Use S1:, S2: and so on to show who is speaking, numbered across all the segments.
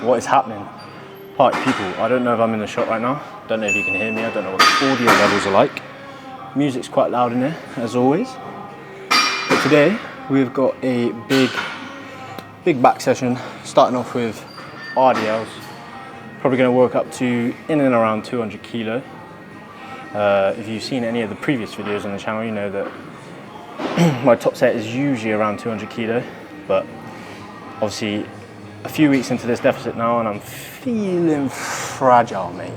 S1: What is happening? Party people, I don't know if I'm in the shop right now. Don't know if you can hear me. I don't know what the audio levels are like. Music's quite loud in here, as always. But today, we've got a big back session, starting off with RDLs. Probably going to work up to in and around 200 kilo. If you've seen any of the previous videos on the channel, you know that my top set is usually around 200 kilo, but obviously a few weeks into this deficit now and I'm feeling fragile, mate.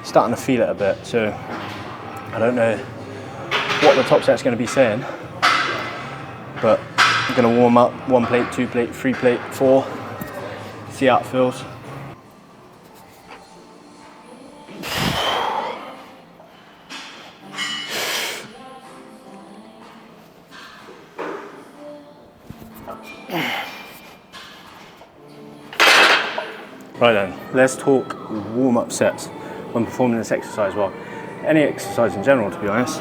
S1: Starting to feel it a bit, so I don't know what the top set's going to be saying, but I'm going to warm up 1 plate, 2 plate, 3 plate, 4, see how it feels. Right then, let's talk warm-up sets when performing this exercise. Well, any exercise in general, to be honest,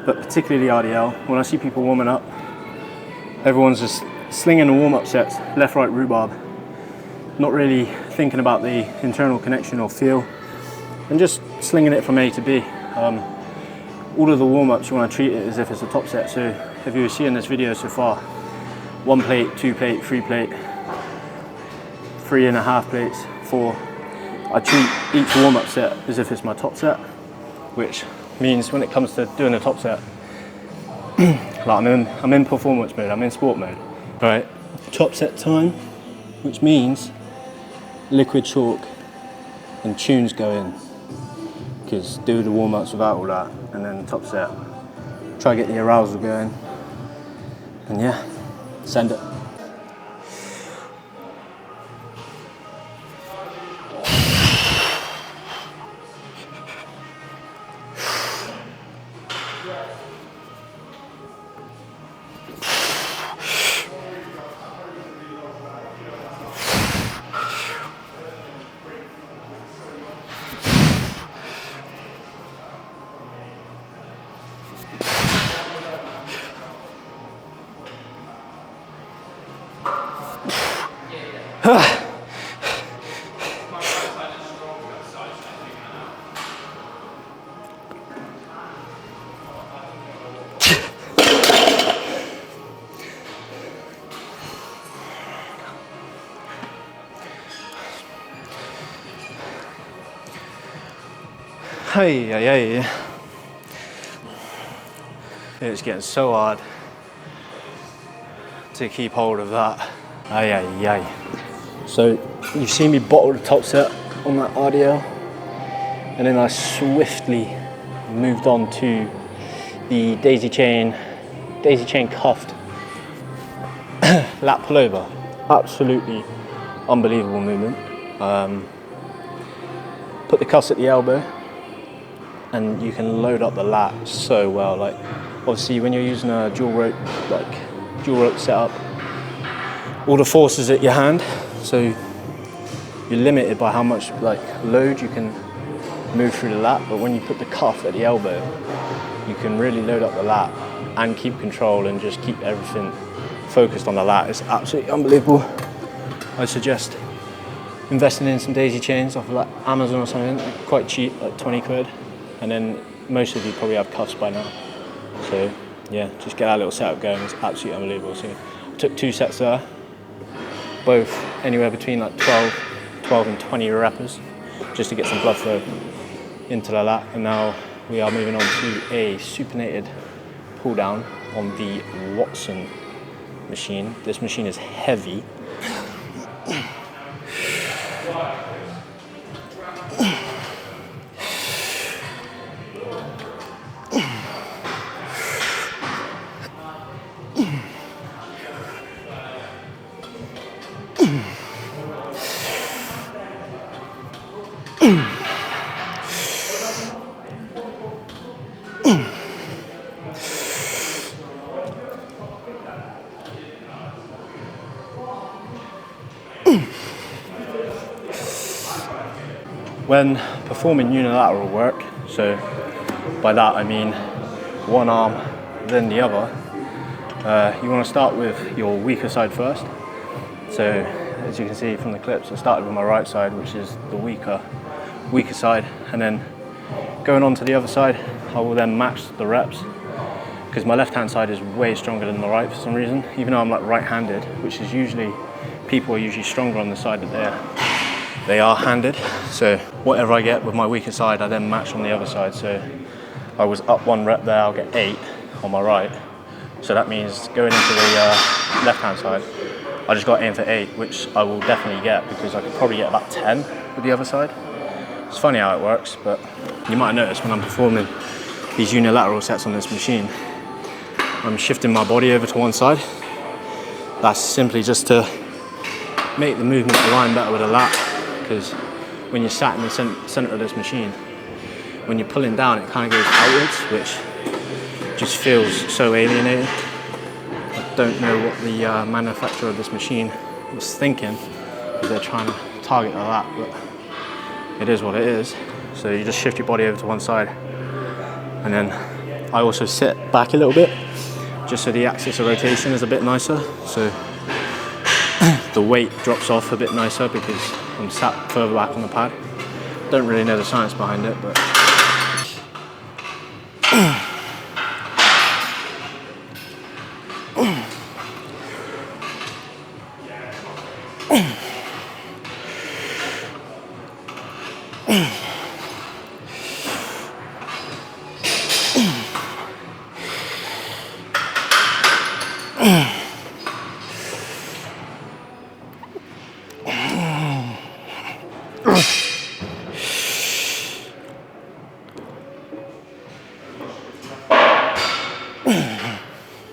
S1: but particularly RDL. When I see people warming up, everyone's just slinging the warm-up sets, left, right, rhubarb, not really thinking about the internal connection or feel, and just slinging it from A to B. All of the warm-ups, you want to treat it as if it's a top set. So if you were seeing this video so far, 1 plate, 2 plate, 3 plate, 3.5 plates, 4. I treat each warm-up set as if it's my top set, which means when it comes to doing a top set, like I'm in performance mode, I'm in sport mode. Right, top set time, which means liquid chalk and tunes go in, because do the warm-ups without all that, and then top set, try to get the arousal going, and yeah, send it. Hey. It's getting so hard to keep hold of that. So you've seen me bottle the top set on that RDL, and then I swiftly moved on to the daisy chain cuffed lat pullover. Absolutely unbelievable movement. Put the cuffs at the elbow, and you can load up the lat so well. Like, obviously when you're using a dual rope setup, all the force is at your hand, so you're limited by how much load you can move through the lat. But when you put the cuff at the elbow, you can really load up the lat and keep control and just keep everything focused on the lat. It's absolutely unbelievable. I suggest investing in some daisy chains off of like Amazon or something, quite cheap, like 20 quid. And then most of you probably have cuffs by now. So yeah, just get that little setup going. It's absolutely unbelievable. So I took 2 sets there, both anywhere between like 12 and 20 reps, just to get some blood flow into the lat. And now we are moving on to a supinated pull down on the Watson machine. This machine is heavy. When performing unilateral work, so by that I mean one arm then the other, you want to start with your weaker side first. So as you can see from the clips, I started with my right side, which is the weaker side, and then going on to the other side, I will then match the reps, because my left hand side is way stronger than the right for some reason, even though I'm like right-handed, which is usually, people are usually stronger on the side that they are handed. So whatever I get with my weaker side, I then match on the other side. So I was up 1 rep there, I'll get 8 on my right. So that means going into the left-hand side, I just got to aim for 8, which I will definitely get, because I could probably get about 10 with the other side. It's funny how it works, but you might notice when I'm performing these unilateral sets on this machine, I'm shifting my body over to one side. That's simply just to make the movement align better with the lat, because when you're sat in the center of this machine, when you're pulling down, it kind of goes outwards, which just feels so alienating. I don't know what the manufacturer of this machine was thinking, because they're trying to target a lat, but it is what it is. So you just shift your body over to one side, and then I also sit back a little bit, just so the axis of rotation is a bit nicer, so the weight drops off a bit nicer because I'm sat further back on the pad. Don't really know the science behind it, but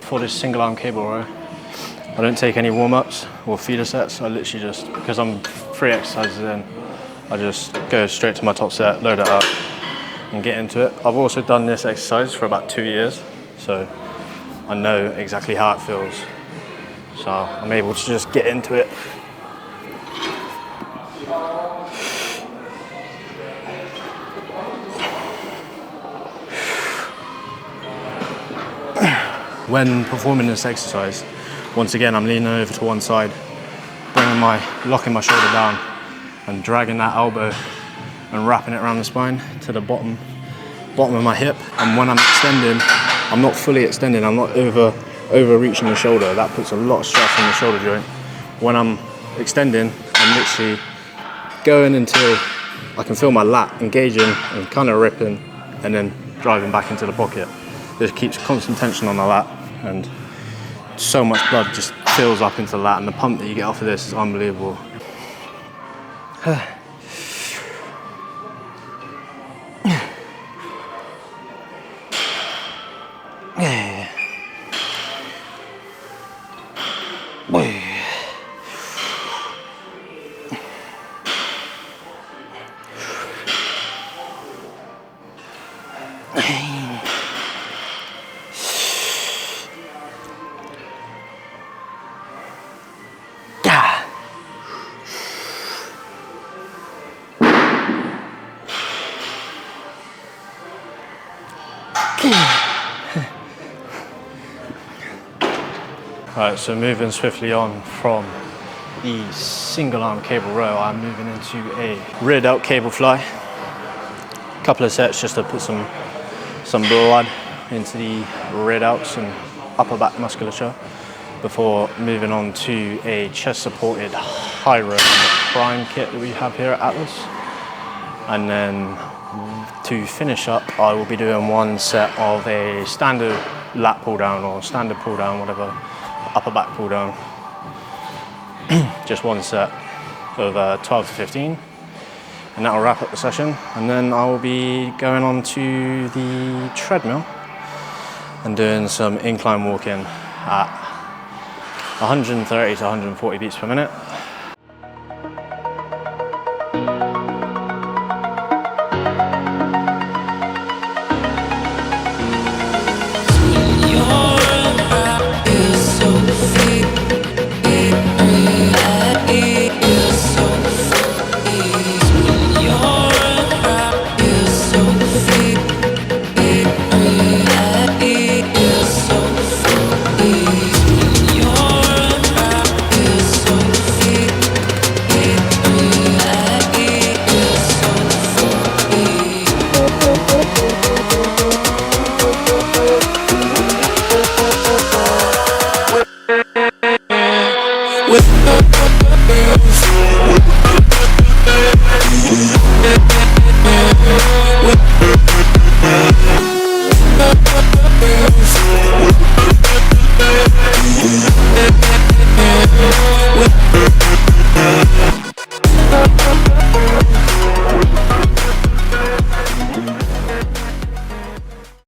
S1: for this single arm cable row, I don't take any warm-ups or feeder sets. I literally just, because I'm 3 exercises in, I just go straight to my top set, load it up and get into it. I've also done this exercise for about 2 years, so I know exactly how it feels. So I'm able to just get into it. When performing this exercise, once again, I'm leaning over to one side, locking my shoulder down and dragging that elbow and wrapping it around the spine to the bottom of my hip. And when I'm extending, I'm not fully extending, I'm not overreaching the shoulder. That puts a lot of stress on the shoulder joint. When I'm extending, I'm literally going until I can feel my lat engaging and kind of ripping, and then driving back into the pocket. This keeps constant tension on the lat, and so much blood just fills up into the lat, and the pump that you get off of this is unbelievable. Right, so moving swiftly on from the single arm cable row, I'm moving into a rear delt cable fly. A couple of sets just to put some blood into the rear delts and upper back musculature before moving on to a chest supported high row in the prime kit that we have here at Atlas. And then to finish up, I will be doing 1 set of a standard lat pull down or standard pull down, whatever, upper back pull down. Just 1 set of 12 to 15, and that will wrap up the session. And then I will be going on to the treadmill and doing some incline walking at 130 to 140 beats per minute.